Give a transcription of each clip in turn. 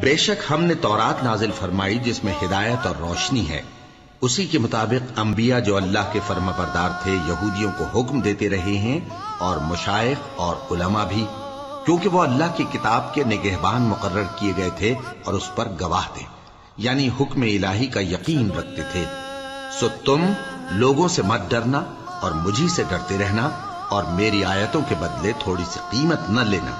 بے شک ہم نے تورات نازل فرمائی جس میں ہدایت اور روشنی ہے، اسی کے مطابق انبیاء جو اللہ کے فرما بردار تھے یہودیوں کو حکم دیتے رہے ہیں، اور مشائخ اور علماء بھی، کیونکہ وہ اللہ کی کتاب کے نگہبان مقرر کیے گئے تھے اور اس پر گواہ تھے، یعنی حکم الہی کا یقین رکھتے تھے۔ سو تم لوگوں سے مت ڈرنا اور مجھی سے ڈرتے رہنا، اور میری آیتوں کے بدلے تھوڑی سی قیمت نہ لینا،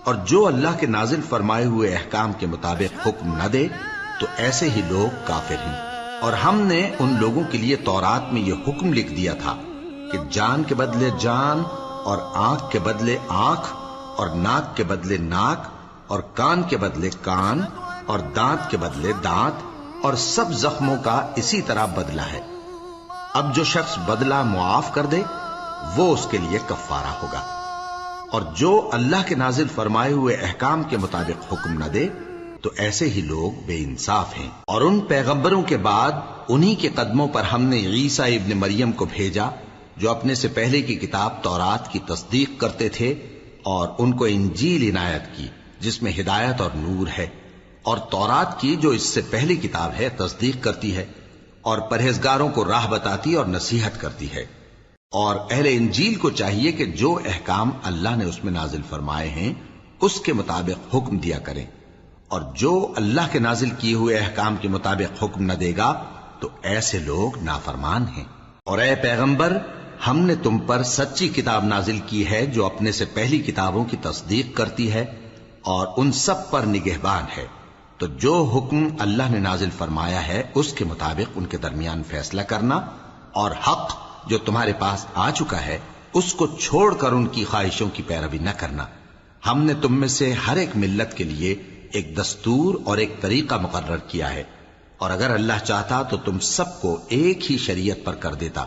اور جو اللہ کے نازل فرمائے ہوئے احکام کے مطابق حکم نہ دے تو ایسے ہی لوگ کافر ہیں۔ اور ہم نے ان لوگوں کے لیے تورات میں یہ حکم لکھ دیا تھا کہ جان کے بدلے جان، اور آنکھ کے بدلے آنکھ، اور ناک کے بدلے ناک، اور کان کے بدلے کان، اور دانت کے بدلے دانت، اور سب زخموں کا اسی طرح بدلہ ہے۔ اب جو شخص بدلہ معاف کر دے وہ اس کے لیے کفارہ ہوگا، اور جو اللہ کے نازل فرمائے ہوئے احکام کے مطابق حکم نہ دے تو ایسے ہی لوگ بے انصاف ہیں۔ اور ان پیغمبروں کے بعد انہی کے قدموں پر ہم نے عیسیٰ ابن مریم کو بھیجا جو اپنے سے پہلے کی کتاب تورات کی تصدیق کرتے تھے، اور ان کو انجیل عنایت کی جس میں ہدایت اور نور ہے، اور تورات کی جو اس سے پہلی کتاب ہے تصدیق کرتی ہے، اور پرہیزگاروں کو راہ بتاتی اور نصیحت کرتی ہے۔ اور اہل انجیل کو چاہیے کہ جو احکام اللہ نے اس میں نازل فرمائے ہیں اس کے مطابق حکم دیا کریں، اور جو اللہ کے نازل کیے ہوئے احکام کے مطابق حکم نہ دے گا تو ایسے لوگ نافرمان ہیں۔ اور اے پیغمبر، ہم نے تم پر سچی کتاب نازل کی ہے جو اپنے سے پہلی کتابوں کی تصدیق کرتی ہے اور ان سب پر نگہبان ہے، تو جو حکم اللہ نے نازل فرمایا ہے اس کے مطابق ان کے درمیان فیصلہ کرنا، اور حق جو تمہارے پاس آ چکا ہے اس کو چھوڑ کر ان کی خواہشوں کی پیروی نہ کرنا۔ ہم نے تم میں سے ہر ایک ملت کے لیے ایک دستور اور ایک طریقہ مقرر کیا ہے، اور اگر اللہ چاہتا تو تم سب کو ایک ہی شریعت پر کر دیتا،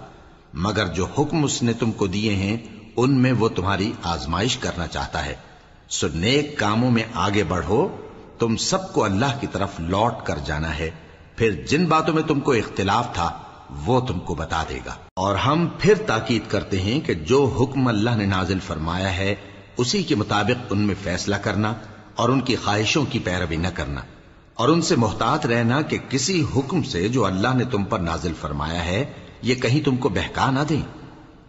مگر جو حکم اس نے تم کو دیے ہیں ان میں وہ تمہاری آزمائش کرنا چاہتا ہے۔ سو نیک کاموں میں آگے بڑھو، تم سب کو اللہ کی طرف لوٹ کر جانا ہے، پھر جن باتوں میں تم کو اختلاف تھا وہ تم کو بتا دے گا۔ اور ہم پھر تاکید کرتے ہیں کہ جو حکم اللہ نے نازل فرمایا ہے اسی کے مطابق ان میں فیصلہ کرنا، اور ان کی خواہشوں کی پیروی نہ کرنا، اور ان سے محتاط رہنا کہ کسی حکم سے جو اللہ نے تم پر نازل فرمایا ہے یہ کہیں تم کو بہکا نہ دیں۔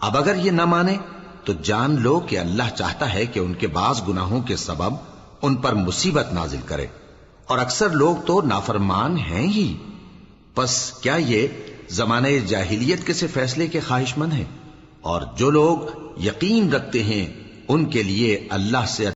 اب اگر یہ نہ مانے تو جان لو کہ اللہ چاہتا ہے کہ ان کے بعض گناہوں کے سبب ان پر مصیبت نازل کرے، اور اکثر لوگ تو نافرمان ہیں ہی۔ پس کیا یہ زمانہ جاہلیت کے سے فیصلے کے خواہش مند ہیں؟ اور جو لوگ یقین رکھتے ہیں ان کے لیے اللہ سے